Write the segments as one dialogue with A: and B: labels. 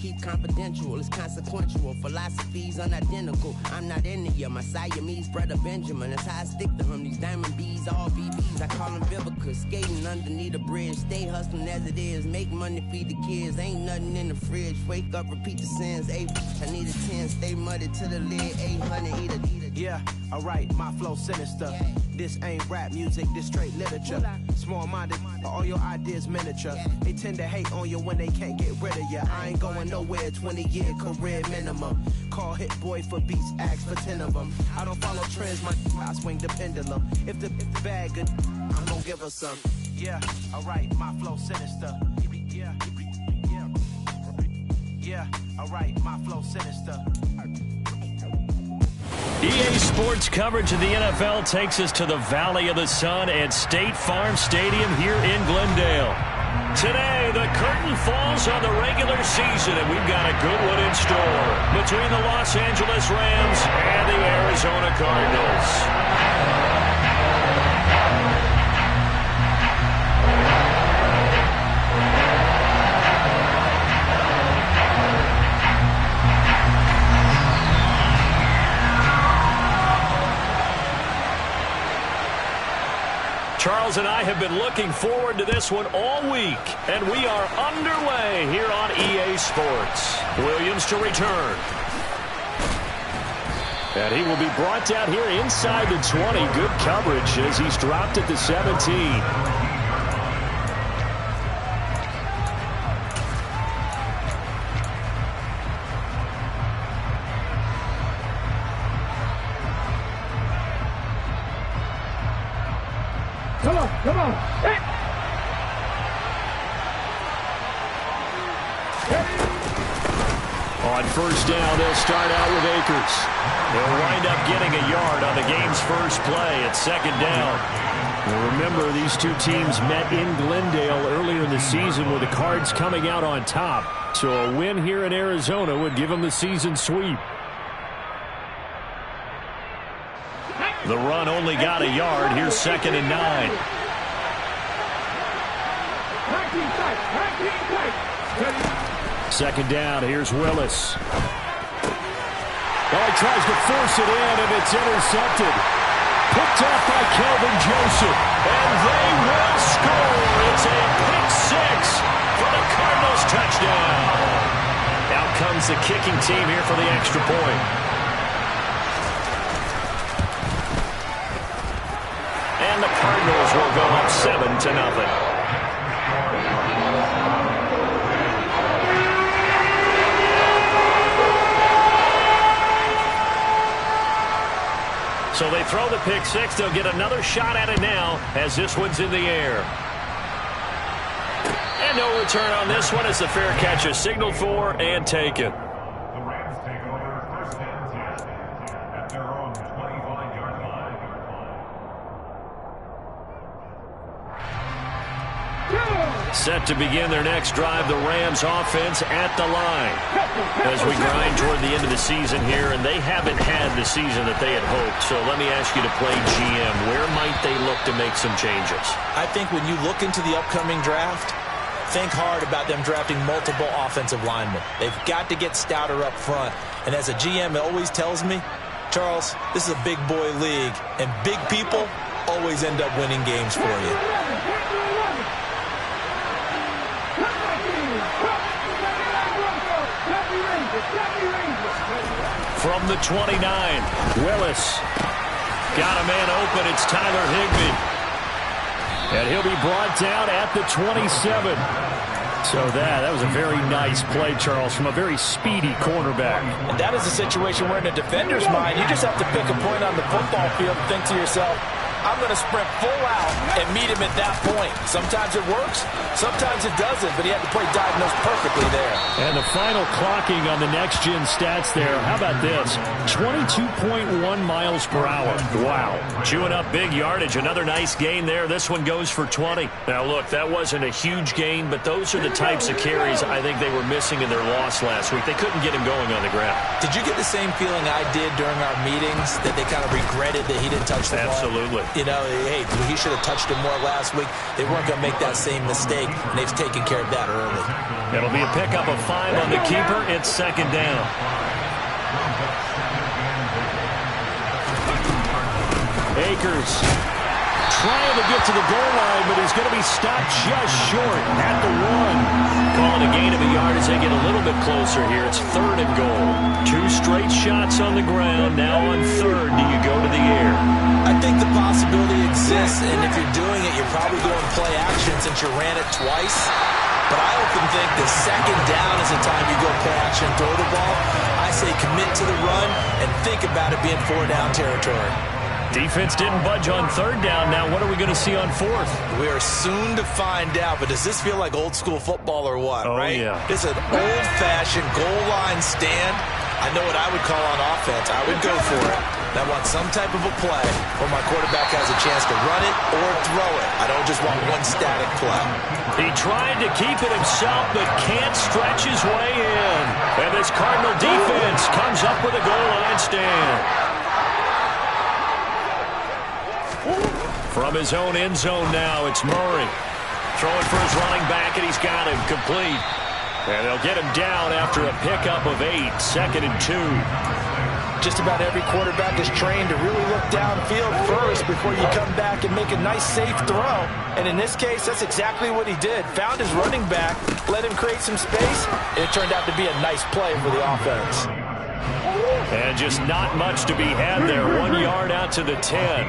A: keep confidential. It's consequential. Philosophies unidentical. I'm not into you. My Siamese brother Benjamin. That's how I stick to him. These diamond bees, all BBs. I call them Vivica. Skating underneath the bridge. Stay hustling as it is. Make money, feed the kids. Ain't nothing in the fridge. Wake up, repeat the sins. I need a 10. Stay muddy to the lid. 800, eat it.
B: Yeah, alright, my flow sinister. This ain't rap music, this straight literature. Small-minded, all your ideas miniature. They tend to hate on you when they can't get rid of you. I ain't going nowhere, 20-year career minimum. Call Hit Boy for beats, ask for 10 of them. I don't follow trends, I swing the pendulum. If the bag good, I'm gonna give her some. Yeah, alright, my flow sinister. Yeah, alright, my flow sinister.
C: EA Sports coverage of the NFL takes us to the Valley of the Sun at State Farm Stadium here in Glendale. Today, the curtain falls on the regular season, and we've got a good one in store between the Los Angeles Rams and the Arizona Cardinals. Charles and I have been looking forward to this one all week, and we are underway here on EA Sports. Williams to return. And he will be brought down here inside the 20. Good coverage as he's dropped at the 17.
D: Come on. Hey.
C: On first down, they'll start out with Akers. They'll wind up getting a yard on the game's first play at second down. Well, remember, these two teams met in Glendale earlier in the season with the Cards coming out on top. So a win here in Arizona would give them the season sweep. The run only got a yard. Here's 2nd and 9. Second down, here's Willis. Oh, he tries to force it in, and it's intercepted. Picked off by Kelvin Joseph, and they will score. It's a pick six for the Cardinals touchdown. Out comes the kicking team here for the extra point. And the Cardinals will go up 7-0. So they throw the pick six. They'll get another shot at it now as this one's in the air. And no return on this one as the fair catch is signaled for and taken.
E: The Rams take over 1st and 10 at their own 25-yard line.
C: Set to begin their next drive, the Rams offense at the line. As we grind toward the end of the season here, and they haven't had the season that they had hoped. So let me ask you to play GM. Where might they look to make some changes?
F: I think when you look into the upcoming draft, think hard about them drafting multiple offensive linemen. They've got to get stouter up front. And as a GM, it always tells me, Charles, this is a big boy league, and big people always end up winning games for you.
C: From the 29, Willis. Got a man open. It's Tyler Higbee. And he'll be brought down at the 27. So that was a very nice play, Charles, from a very speedy cornerback.
F: And that is a situation where in a defender's mind, you just have to pick a point on the football field and think to yourself, I'm going to sprint full out and meet him at that point. Sometimes it works, sometimes it doesn't, but he had to play diagnosed perfectly there.
C: And the final clocking on the next-gen stats there, how about this? 22.1 miles per hour. Wow. Chewing up big yardage. Another nice gain there. This one goes for 20. Now, look, that wasn't a huge gain, but those are the types of carries I think they were missing in their loss last week. They couldn't get him going on the ground.
F: Did you get the same feeling I did during our meetings, that they kind of regretted that he didn't touch the ball?
C: Absolutely.
F: You know, hey, he should have touched him more last week. They weren't going to make that same mistake, and they've taken care of that early.
C: It'll be a pickup of 5 on the keeper. It's second down. Akers trying to get to the goal line, but he's going to be stopped just short at the 1. Calling a gain of a yard as they get a little bit closer here. It's 3rd and goal. 2 straight shots on the ground. Now on 3rd, do you go to the air?
F: I think the possibility exists, and if you're doing it, you're probably going play action since you ran it twice. But I often think the second down is the time you go play action and throw the ball. I say commit to the run and think about it being 4-down territory.
C: Defense didn't budge on 3rd down. Now what are we going to see on 4th?
F: We are soon to find out, but does this feel like old school football or what, right?
C: Yeah.
F: It's an old-fashioned goal line stand. I know what I would call on offense. I would go for it. I want some type of a play where my quarterback has a chance to run it or throw it. I don't just want one static play.
C: He tried to keep it himself, but can't stretch his way in. And this Cardinal defense comes up with a goal line stand. From his own end zone now, it's Murray. Throwing for his running back, and he's got him complete. And they'll get him down after a pickup of 8, 2nd and 2.
F: Just about every quarterback is trained to really look downfield first before you come back and make a nice, safe throw. And in this case, that's exactly what he did. Found his running back, let him create some space, and it turned out to be a nice play for the offense.
C: And just not much to be had there. 1 yard out to the 10.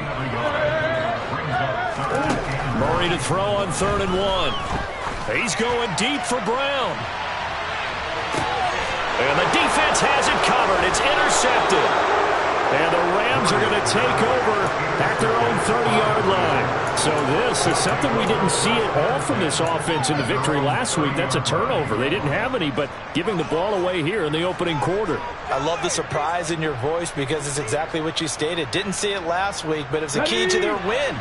C: Murray to throw on 3rd and 1. He's going deep for Brown. And the defense has it covered. It's intercepted. And the Rams are going to take over at their own 30-yard line. So this is something we didn't see at all from this offense in the victory last week. That's a turnover. They didn't have any, but giving the ball away here in the opening quarter.
F: I love the surprise in your voice because it's exactly what you stated. Didn't see it last week, but it was a key to their win.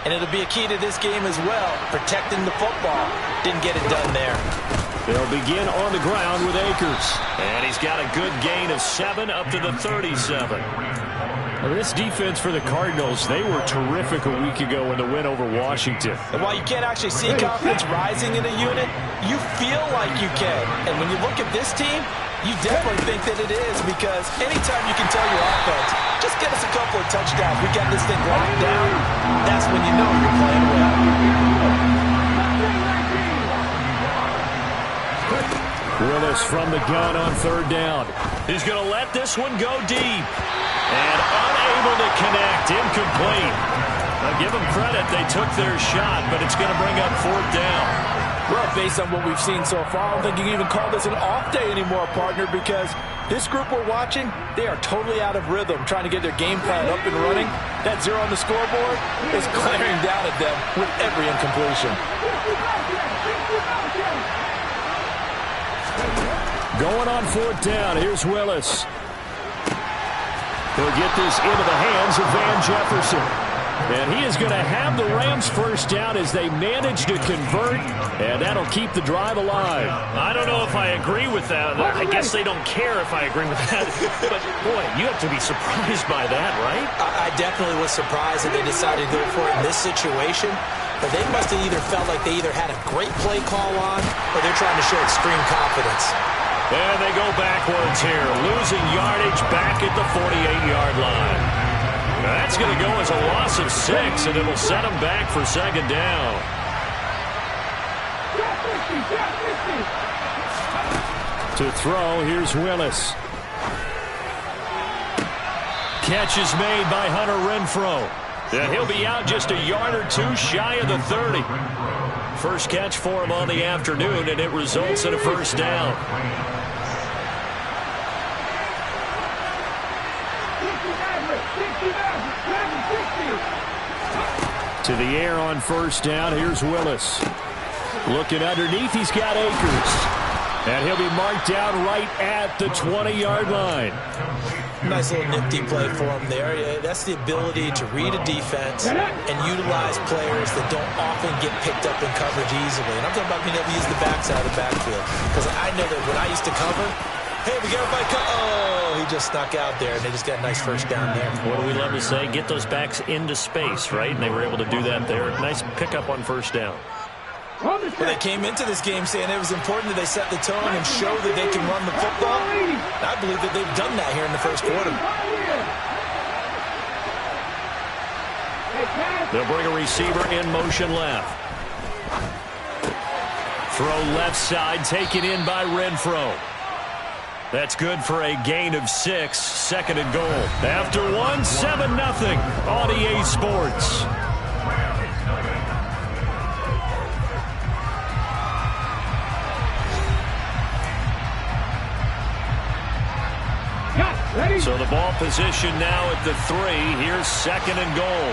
F: And it'll be a key to this game as well, protecting the football. Didn't get it done there.
C: They'll begin on the ground with Akers. And he's got a good gain of 7 up to the 37. Well, this defense for the Cardinals, they were terrific a week ago in the win over Washington.
F: And while you can't actually see confidence rising in a unit, you feel like you can. And when you look at this team, you definitely think that it is, because anytime you can tell your offense, just get us a couple of touchdowns, we got this thing locked down, that's when you know you're playing well.
C: Willis from the gun on 3rd down. He's going to let this one go deep. And unable to connect, incomplete. I'll give them credit, they took their shot, but it's going to bring up 4th down.
F: Well, based on what we've seen so far, I don't think you can even call this an off day anymore, partner, because this group we're watching, they are totally out of rhythm, trying to get their game plan up and running. That 0 on the scoreboard is glaring down at them with every incompletion.
C: Going on 4th down, here's Willis. He'll get this into the hands of Van Jefferson. And he is going to have the Rams first down as they manage to convert, and that'll keep the drive alive. I don't know if I agree with that. I guess they don't care if I agree with that. But, boy, you have to be surprised by that, right?
F: I definitely was surprised that they decided to go for it in this situation. But they must have either felt like they either had a great play call on or they're trying to show extreme confidence.
C: And they go backwards here, losing yardage back at the 48-yard line. That's going to go as a loss of 6, and it'll set them back for 2nd down. To throw, here's Willis. Catch is made by Hunter Renfrow. And he'll be out just a yard or 2 shy of the 30. First catch for him on the afternoon, and it results in a first down. To the air on first down. Here's Willis. Looking underneath, he's got Akers. And he'll be marked down right at the 20-yard line.
F: Nice little nifty play for him there. That's the ability to read a defense and utilize players that don't often get picked up in coverage easily. And I'm talking about being able to use the backside of the backfield. Because I know that when I used to cover, Hey, we got a bike. Oh, he just snuck out there, and they just got a nice first down there.
C: What do we love to say? Get those backs into space, right? And they were able to do that there. Nice pickup on first down.
F: Well, they came into this game saying it was important that they set the tone and show that they can run the football. And I believe that they've done that here in the first quarter.
C: They'll bring a receiver in motion left. Throw left side, taken in by Renfro. That's good for a gain of 6, second and goal. After 1, 7-0 on EA Sports. So the ball position now at the 3. Here's second and goal.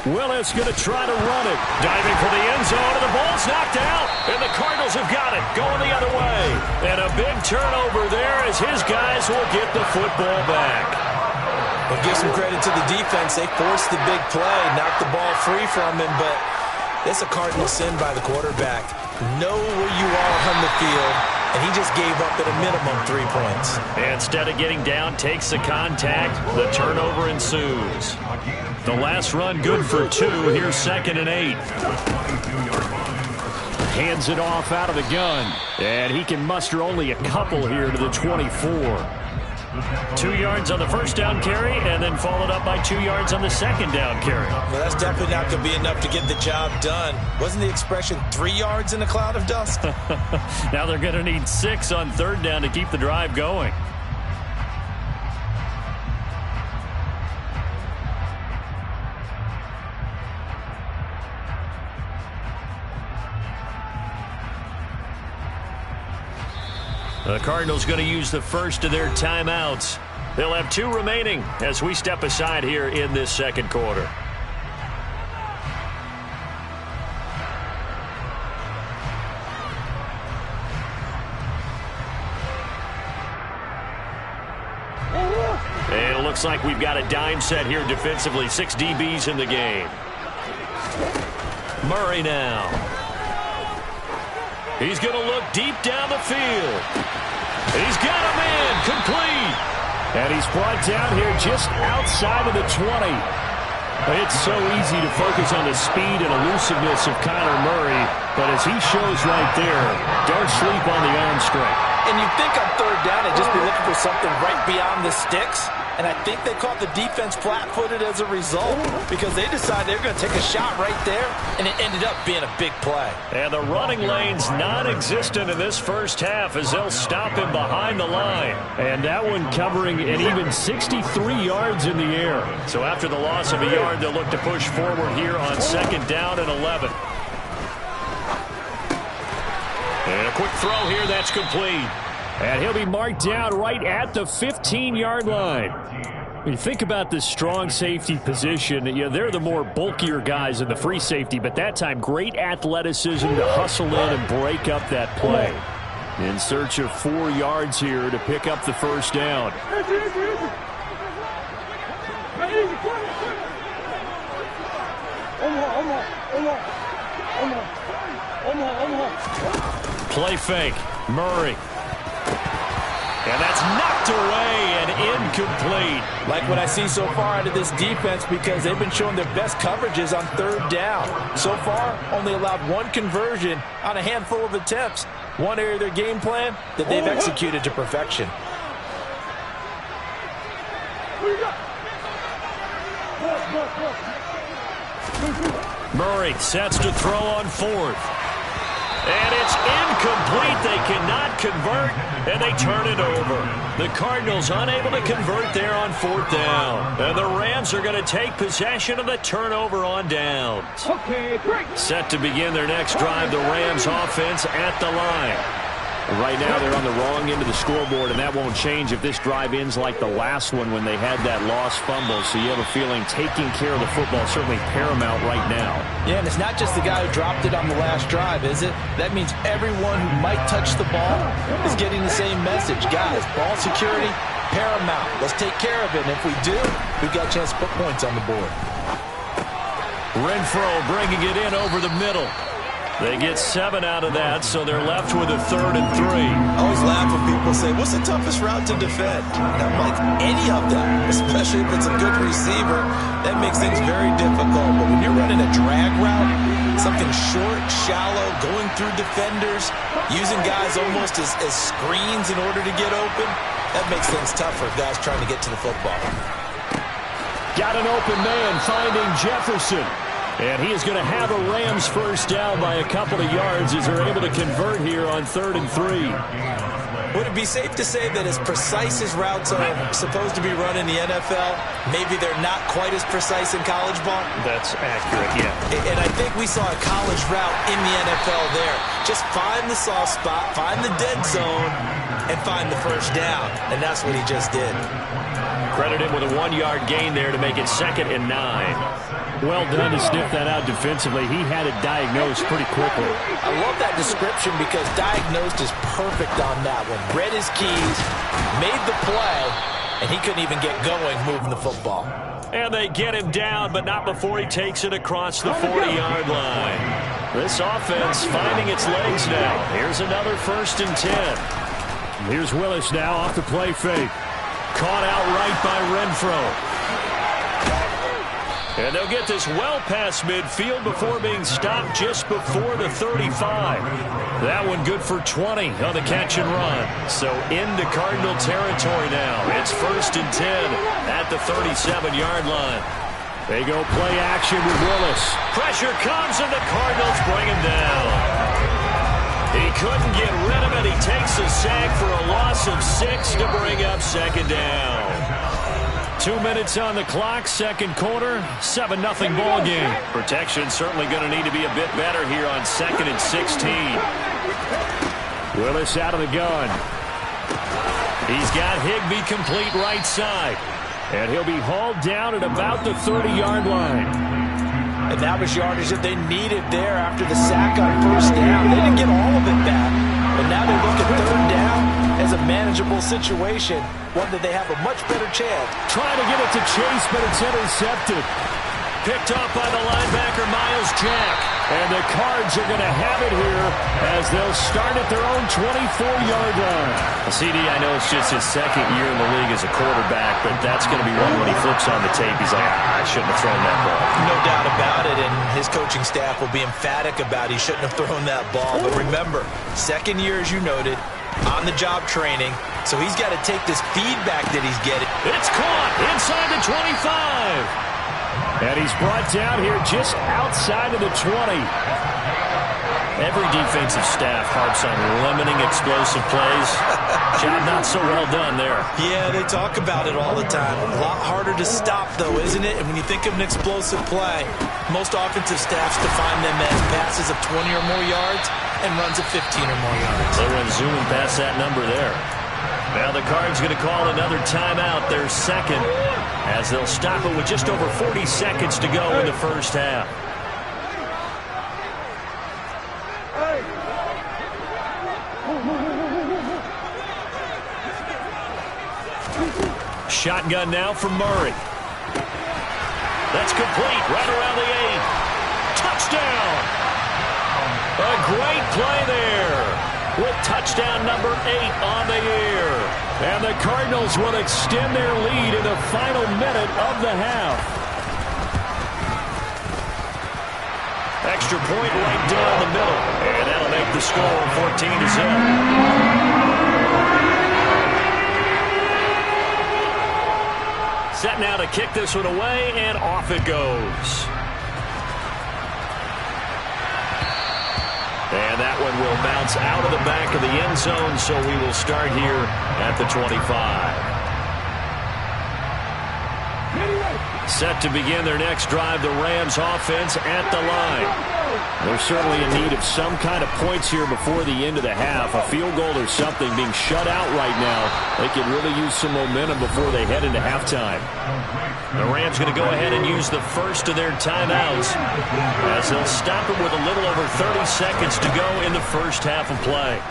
C: Willis going to try to run it. Diving for the end zone, and the ball's knocked out. And the Cardinals have got it, going the other way. And a big turnover there as his guys will get the football back.
F: Well, give some credit to the defense. They forced the big play, knocked the ball free from him, but it's a cardinal sin by the quarterback. Know where you are on the field, and he just gave up at a minimum 3 points.
C: Instead of getting down, takes the contact. The turnover ensues. The last run good for 2. Here's second and 8. Hands it off out of the gun. And he can muster only a couple here to the 24. 2 yards on the first down carry, and then followed up by 2 yards on the second down carry.
F: Well, that's definitely not going to be enough to get the job done. Wasn't the expression 3 yards in a cloud of dust?
C: Now they're going to need 6 on third down to keep the drive going. The Cardinals going to use the first of their timeouts. They'll have 2 remaining as we step aside here in this second quarter. And it looks like we've got a dime set here defensively. 6 DBs in the game. Murray now. He's going to look deep down the field. He's got him in, complete. And he's brought down here just outside of the 20. It's so easy to focus on the speed and elusiveness of Kyler Murray, but as he shows right there, don't sleep on the arm strength.
F: And you think on third down they'd just be looking for something right beyond the sticks. And I think they caught the defense flat-footed as a result because they decided they're going to take a shot right there, and it ended up being a big play.
C: And the running lane's non-existent in this first half as they'll stop him behind the line. And that one covering an even 63 yards in the air. So after the loss of a yard, they'll look to push forward here on second down and 11. And a quick throw here, that's complete. And he'll be marked down right at the 15-yard line. When you think about this strong safety position, they're the more bulkier guys in the free safety, but that time great athleticism to hustle in and break up that play. In search of 4 yards here to pick up the first down. Play fake. Murray. And that's knocked away and incomplete.
F: Like what I see so far out of this defense because they've been showing their best coverages on third down. So far, only allowed 1 conversion on a handful of attempts. One area of their game plan that they've executed to perfection.
C: Murray sets to throw on 4th. And it's incomplete. They cannot convert, and they turn it over. The Cardinals unable to convert there on 4th down. And the Rams are going to take possession of the turnover on downs.
D: Okay, great.
C: Set to begin their next drive, the Rams offense at the line. Right now they're on the wrong end of the scoreboard, and that won't change if this drive ends like the last one when they had that lost fumble. So you have a feeling taking care of the football is certainly paramount right now. Yeah, and it's not just the guy who dropped it on the last drive, is it? That means everyone who might touch the ball is getting the same message. Guys, ball security, paramount. Let's take care of it, and if we do, we've got a chance to put points on the board. Renfro bringing it in over the middle. They get 7 out of that, so they're left with a 3rd and 3.
F: I always laugh when people say, what's the toughest route to defend? And I'm like, any of them, especially if it's a good receiver. That makes things very difficult. But when you're running a drag route, something short, shallow, going through defenders, using guys almost as screens in order to get open, that makes things tough for guys trying to get to the football.
C: Got an open man finding Jefferson. And he is going to have a Rams first down by a couple of yards as they're able to convert here on 3rd and 3.
F: Would it be safe to say that as precise as routes are supposed to be run in the NFL, maybe they're not quite as precise in college ball?
C: That's accurate, yeah.
F: And I think we saw a college route in the NFL there. Just find the soft spot, find the dead zone, and find the first down. And that's what he just did.
C: Credit him with a 1-yard gain there to make it 2nd and 9. Well done to sniff that out defensively. He had it diagnosed pretty quickly.
F: I love that description because diagnosed is perfect on that one. Read his keys, made the play, and he couldn't even get going moving the football.
C: And they get him down, but not before he takes it across the 40-yard line. This offense finding its legs now. Here's another 1st and 10. Here's Willis now off the play fake. Caught out right by Renfro. And they'll get this well past midfield before being stopped just before the 35. That one good for 20 on the catch and run. So into Cardinal territory now. It's 1st and 10 at the 37-yard line. They go play action with Willis. Pressure comes and the Cardinals bring him down. He couldn't get rid of it. He takes a sack for a loss of 6 to bring up 2nd down. 2 minutes on the clock, 2nd quarter, 7-0 ball game. Protection certainly going to need to be a bit better here on 2nd and 16. Willis out of the gun. He's got Higbee complete right side. And he'll be hauled down at about the 30-yard line.
F: And that was yardage that they needed there after the sack on 1st down. They didn't get all of it back. But now they look at 3rd down as a manageable situation, one that they have a much better chance.
C: Trying to get it to Chase, but it's intercepted. Picked up by the linebacker, Miles Jack. And the Cards are going to have it here as they'll start at their own 24-yard line. CD, I know it's just his 2nd year in the league as a quarterback, but that's going to be one when he flips on the tape. He's like, I shouldn't have thrown that ball.
F: No doubt about it, and his coaching staff will be emphatic about he shouldn't have thrown that ball. But remember, 2nd year, as you noted, on-the-job training, so he's got to take this feedback that he's getting.
C: It's caught inside the 25. And he's brought down here just outside of the 20. Every defensive staff harps on limiting explosive plays. Job not so well done there.
F: Yeah, they talk about it all the time. A lot harder to stop, though, isn't it? And when you think of an explosive play, most offensive staffs define them as passes of 20 or more yards and runs of 15 or more yards.
C: They went zooming past that number there. Now the Cards going to call another timeout, their 2nd, as they'll stop it with just over 40 seconds to go in the 1st half. Shotgun now from Murray. That's complete right around the 8. Touchdown! A great play there with touchdown number 8 on the year. And the Cardinals will extend their lead in the final minute of the half. Extra point right down the middle. And that'll make the score 14-0. Set now to kick this one away, and off it goes. And that one will bounce out of the back of the end zone, so we will start here at the 25. Set to begin their next drive, the Rams offense at the line. They're certainly in need of some kind of points here before the end of the half. A field goal or something, being shut out right now. They could really use some momentum before they head into halftime. The Rams going to go ahead and use the first of their timeouts as they'll stop it with a little over 30 seconds to go in the first half of play.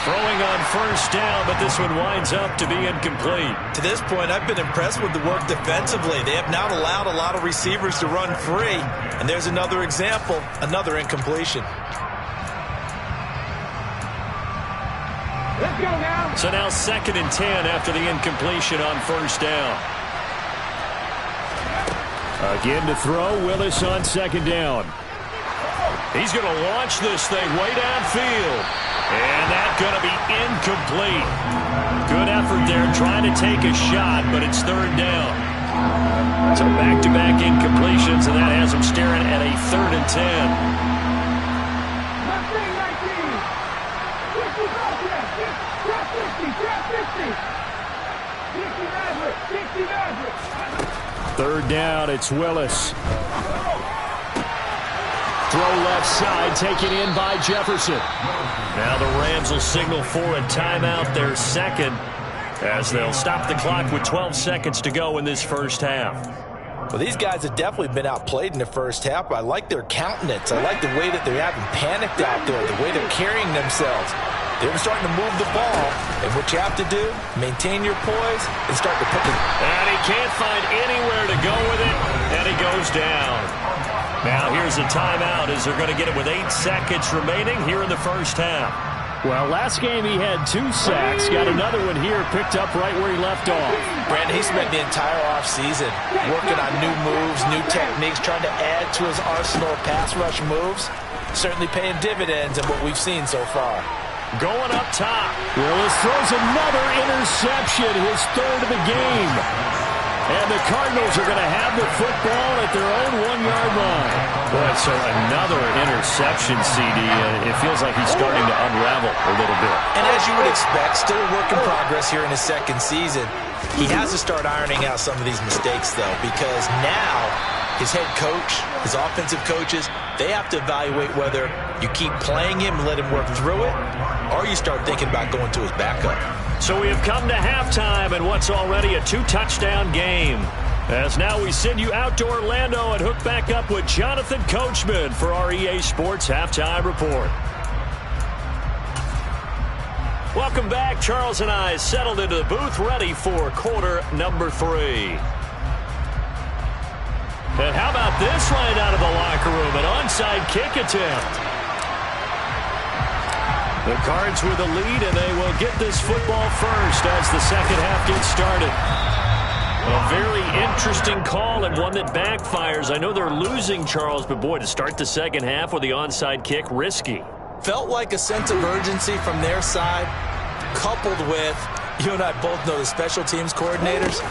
C: Throwing on first down, but this one winds up to be incomplete.
F: To this point, I've been impressed with the work defensively. They have not allowed a lot of receivers to run free. And there's another example, another incompletion.
D: Let's go now.
C: So now 2nd and 10 after the incompletion on first down. Again to throw, Willis on 2nd down. He's going to launch this thing way downfield. And that's going to be incomplete. Good effort there trying to take a shot, but it's 3rd down. So back-to-back incompletions, and that has him staring at a 3rd and 10. Third down, it's Willis. Throw left side, taken in by Jefferson. Now the Rams will signal for a timeout, their 2nd, as they'll stop the clock with 12 seconds to go in this first half.
F: Well, these guys have definitely been outplayed in the first half, but I like their countenance. I like the way that they're having panicked out there, the way they're carrying themselves. They're starting to move the ball, and what you have to do, maintain your poise and start to put the...
C: And he can't find anywhere to go with it, and he goes down. Now here's a timeout as they're going to get it with 8 seconds remaining here in the first half. Well, last game he had 2 sacks, got another one here, picked up right where he left off.
F: Brandon, he spent the entire offseason working on new moves, new techniques, trying to add to his arsenal of pass rush moves. Certainly paying dividends in what we've seen so far.
C: Going up top. Willis throws another interception, his 3rd of the game. And the Cardinals are going to have the football at their own 1-yard line. Boy, so another interception, CD, and it feels like he's starting to unravel a little bit.
F: And as you would expect, still a work in progress here in his 2nd season. He has to start ironing out some of these mistakes, though, because now his head coach, his offensive coaches, they have to evaluate whether you keep playing him and let him work through it, or you start thinking about going to his backup.
C: So we have come to halftime in what's already a 2-touchdown game. As now we send you out to Orlando and hook back up with Jonathan Coachman for our EA Sports Halftime Report. Welcome back. Charles and I settled into the booth ready for quarter number 3. And how about this right out of the locker room? An onside kick attempt. The Cards with the lead, and they will get this football first as the second half gets started. A very interesting call and one that backfires. I know they're losing, Charles, but boy, to start the second half with the onside kick, risky.
F: Felt like a sense of urgency from their side, coupled with, you and I both know the special teams coordinators.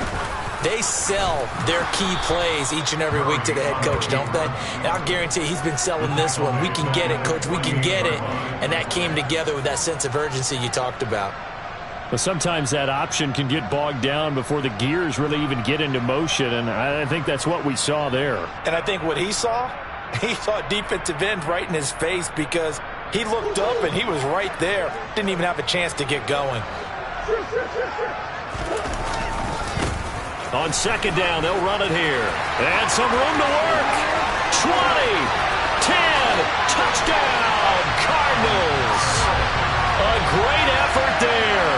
F: They sell their key plays each and every week to the head coach, don't they? And I'll guarantee he's been selling this one. We can get it, coach, we can get it. And that came together with that sense of urgency you talked about.
C: Well, sometimes that option can get bogged down before the gears really even get into motion, and I think that's what we saw there.
F: And I think what he saw defensive end right in his face, because he looked up and he was right there. Didn't even have a chance to get going.
C: On second down, they'll run it here. And some room to work. 20, 10, touchdown, Cardinals. A great effort there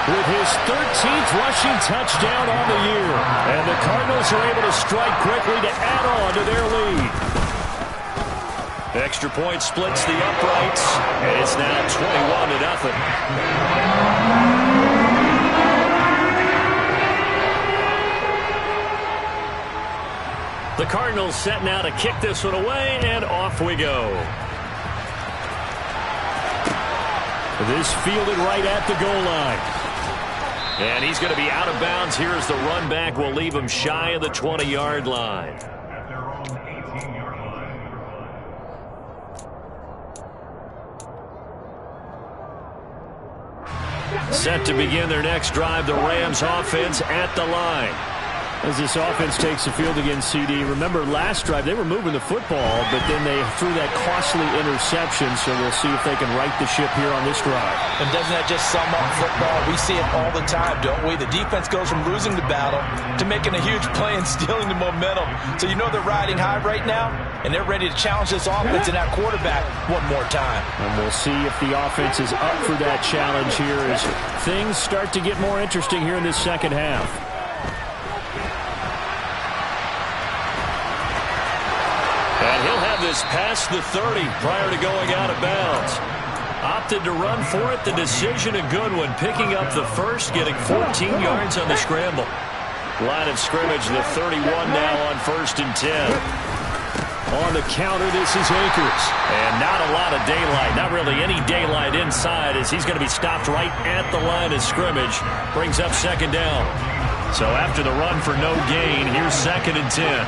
C: with his 13th rushing touchdown on the year. And the Cardinals are able to strike quickly to add on to their lead. Extra point splits the uprights, and it's now 21-0. The Cardinals set now to kick this one away, and off we go. This fielded right at the goal line. And he's going to be out of bounds here as the run back will leave him shy of the 20-yard line.
E: At their own 18-yard line.
C: Set to begin their next drive, the Rams offense at the line. As this offense takes the field against CD. Remember, last drive, they were moving the football, but then they threw that costly interception, so we'll see if they can right the ship here on this drive.
F: And doesn't that just sum up football? We see it all the time, don't we? The defense goes from losing the battle to making a huge play and stealing the momentum. So you know they're riding high right now, and they're ready to challenge this offense and that quarterback one more time.
C: And we'll see if the offense is up for that challenge here as things start to get more interesting here in this second half. And he'll have this past the 30 prior to going out of bounds. Opted to run for it. The decision a good one. Picking up the first, getting 14 yards on the scramble. Line of scrimmage, the 31 now on 1st and 10. On the counter, this is Akers. And not a lot of daylight. Not really any daylight inside as he's going to be stopped right at the line of scrimmage. Brings up 2nd down. So after the run for no gain, here's 2nd and 10.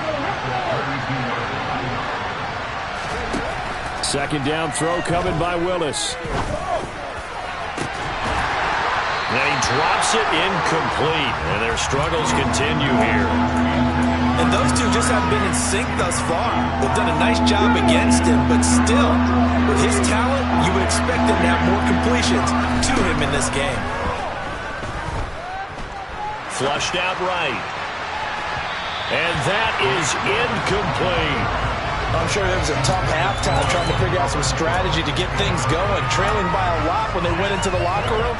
C: 2nd down throw coming by Willis. Then he drops it incomplete. And their struggles continue here.
F: And those two just haven't been in sync thus far. They've done a nice job against him, but still, with his talent, you would expect him to have more completions to him in this game.
C: Flushed out right. And that is incomplete.
F: I'm sure it was a tough halftime trying to figure out some strategy to get things going. Trailing by a lot when they went into the locker room.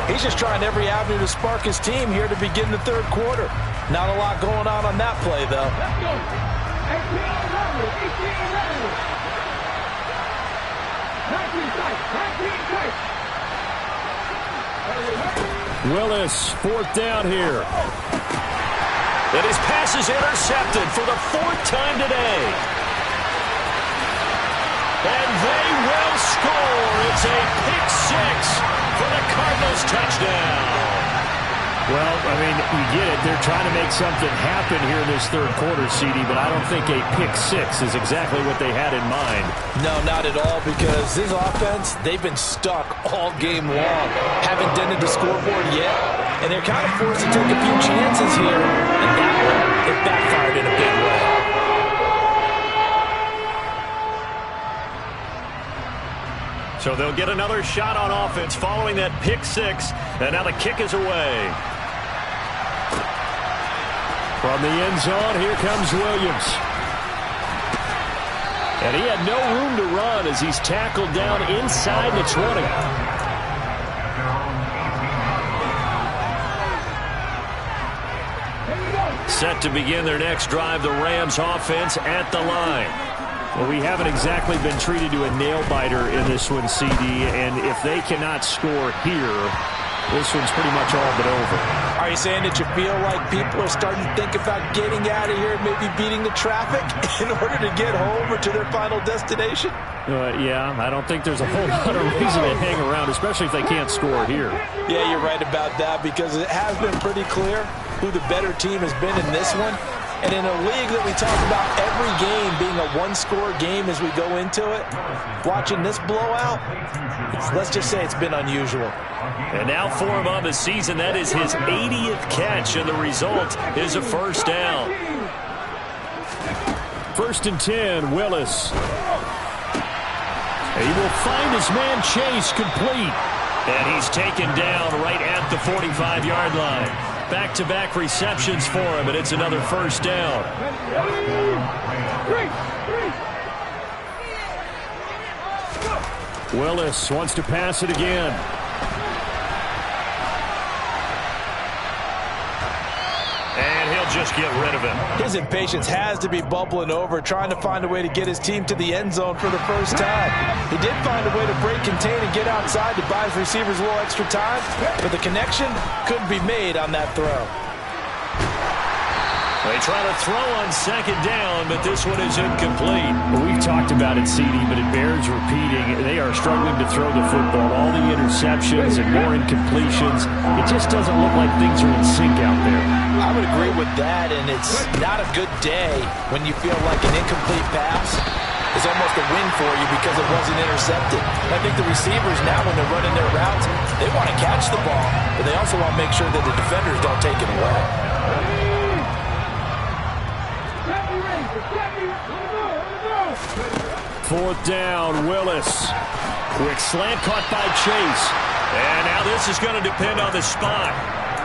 F: He's just trying every avenue to spark his team here to begin the 3rd quarter. Not a lot going on that play, though.
C: Willis, 4th down here. And his pass is intercepted for the 4th time today. And they will score. It's a pick 6 for the Cardinals touchdown. Well, I mean, you get it. They're trying to make something happen here in this 3rd quarter, CD, but I don't think a pick 6 is exactly what they had in mind.
F: No, not at all, because this offense, they've been stuck all game long. Haven't dented the scoreboard yet, and they're kind of forced to take a few chances here, and that one, it backfired in a big way.
C: So they'll get another shot on offense following that pick 6, and now the kick is away. From the end zone, here comes Williams. And he had no room to run as he's tackled down inside the 20. Set to begin their next drive, the Rams offense at the line. Well, we haven't exactly been treated to a nail-biter in this one, CD, and if they cannot score here, this one's pretty much all but over.
F: Are you saying that you feel like people are starting to think about getting out of here and maybe beating the traffic in order to get home or to their final destination?
C: Yeah, I don't think there's a whole lot of reason to hang around, especially if they can't score here.
F: Yeah, you're right about that, because it has been pretty clear who the better team has been in this one. And in a league that we talk about every game being a one-score game as we go into it, watching this blowout, let's just say it's been unusual.
C: And now for him on the season, that is his 80th catch, and the result is a 1st down. 1st and 10, Willis. He will find his man Chase complete. And he's taken down right at the 45-yard line. Back-to-back receptions for him, and it's another 1st down. Willis wants to pass it again. And he'll just get rid of it.
F: His impatience has to be bubbling over, trying to find a way to get his team to the end zone for the 1st time. He did find a way to break, contain, and get outside to buy his receivers a little extra time, but the connection couldn't be made on that throw.
C: They try to throw on 2nd down, but this one is incomplete. Well, we've talked about it, CD, but it bears repeating. They are struggling to throw the football. All the interceptions and more incompletions. It just doesn't look like things are in sync out there.
F: I would agree with that, and it's not a good day when you feel like an incomplete pass is almost a win for you because it wasn't intercepted. I think the receivers now, when they're running their routes, they want to catch the ball, but they also want to make sure that the defenders don't take it away.
C: Fourth down, Willis. Quick slant caught by Chase. And now this is going to depend on the spot.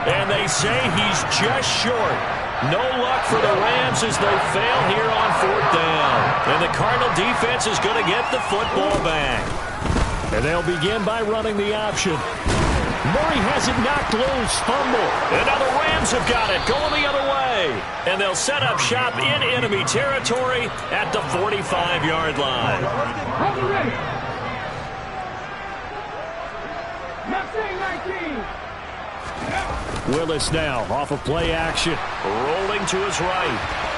C: And they say he's just short. No luck for the Rams as they fail here on fourth down. And the Cardinal defense is going to get the football back. And they'll begin by running the option. Murray has it knocked loose. Fumble. And now the Rams have got it going the other way. And they'll set up shop in enemy territory at the 45-yard line. Willis now off of play action. Rolling to his right.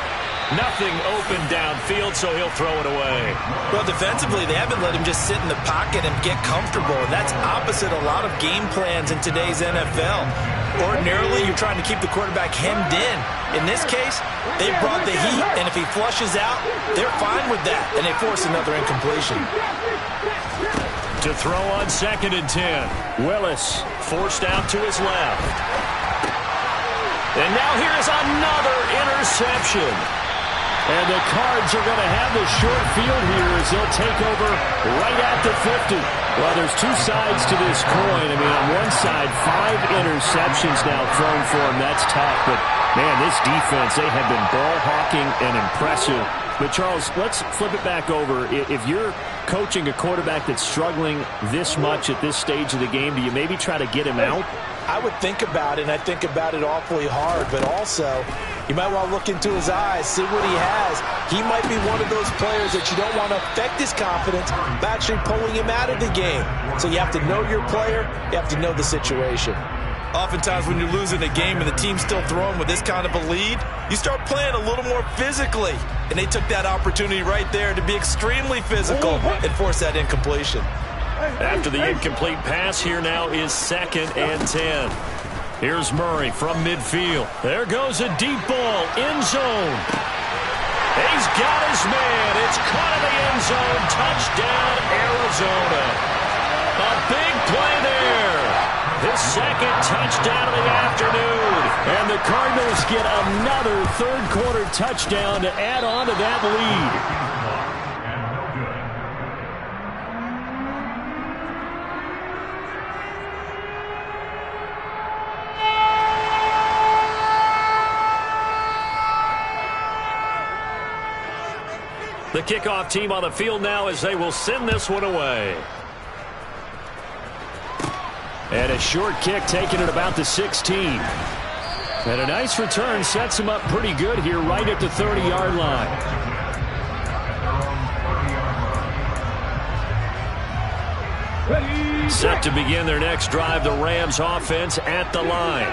C: Nothing open downfield, so he'll throw it away.
F: Well, defensively, they haven't let him just sit in the pocket and get comfortable. And that's opposite a lot of game plans in today's NFL. Ordinarily, you're trying to keep the quarterback hemmed in. In this case, they brought the heat, and if he flushes out, they're fine with that, and they force another incompletion.
C: To throw on 2nd and 10. Willis forced out to his left. And now here's another interception. And the Cards are going to have the short field here as they'll take over right at the 50. Well, there's two sides to this coin. I mean, on one side, 5 interceptions now thrown for him. That's tough. But, man, this defense, they have been ball hawking and impressive. But, Charles, let's flip it back over. If you're coaching a quarterback that's struggling this much at this stage of the game, do you maybe try to get him out?
F: I would think about it, and I think about it awfully hard. But also, you might want to look into his eyes, see what he has. He might be one of those players that you don't want to affect his confidence by actually pulling him out of the game. So you have to know your player. You have to know the situation. Oftentimes when you're losing a game and the team's still throwing with this kind of a lead, you start playing a little more physically. And they took that opportunity right there to be extremely physical and force that incompletion.
C: After the incomplete pass, here now is 2nd and 10. Here's Murray from midfield. There goes a deep ball, end zone. He's got his man. It's caught in the end zone. Touchdown, Arizona. A big play there. His 2nd touchdown of the afternoon. And the Cardinals get another third-quarter touchdown to add on to that lead. The kickoff team on the field now as they will send this one away. And a short kick taken at about the 16. And a nice return sets him up pretty good here right at the 30-yard line. Set to begin their next drive, the Rams offense at the line.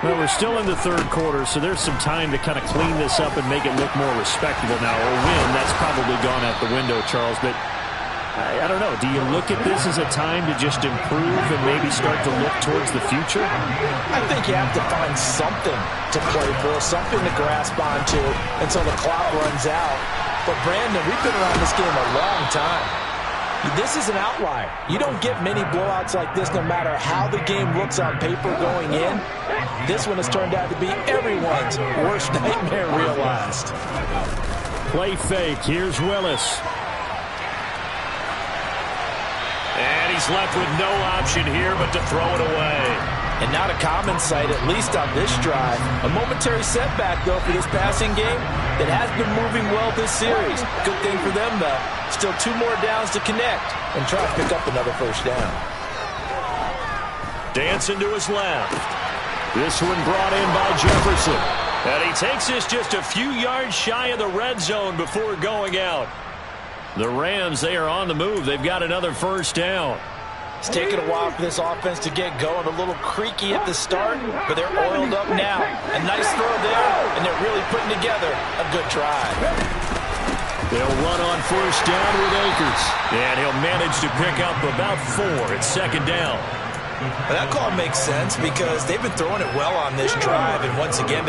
C: Well, we're still in the third quarter, so there's some time to kind of clean this up and make it look more respectable now. A win, that's probably gone out the window, Charles, but I don't know. Do you look at this as a time to just improve and maybe start to look towards the future?
F: I think you have to find something to play for, something to grasp onto until the clock runs out. But, Brandon, we've been around this game a long time. This is an outlier. You don't get many blowouts like this no matter how the game looks on paper going in. This one has turned out to be everyone's worst nightmare realized.
C: Play fake. Here's Willis. And he's left with no option here but to throw it away.
F: And not a common sight, at least on this drive. A momentary setback, though, for this passing game that has been moving well this series. Good thing for them, though. Still 2 more downs to connect and try to pick up another first down.
C: Dancing to his left. This one brought in by Jefferson. And he takes this just a few yards shy of the red zone before going out. The Rams, they are on the move. They've got another first down.
F: It's taken a while for this offense to get going. A little creaky at the start, but they're oiled up now. A nice throw there, and they're really putting together a good drive.
C: They'll run on first down with Akers. And he'll manage to pick up about 4 at 2nd down.
F: Well, that call makes sense because they've been throwing it well on this drive, and once again, they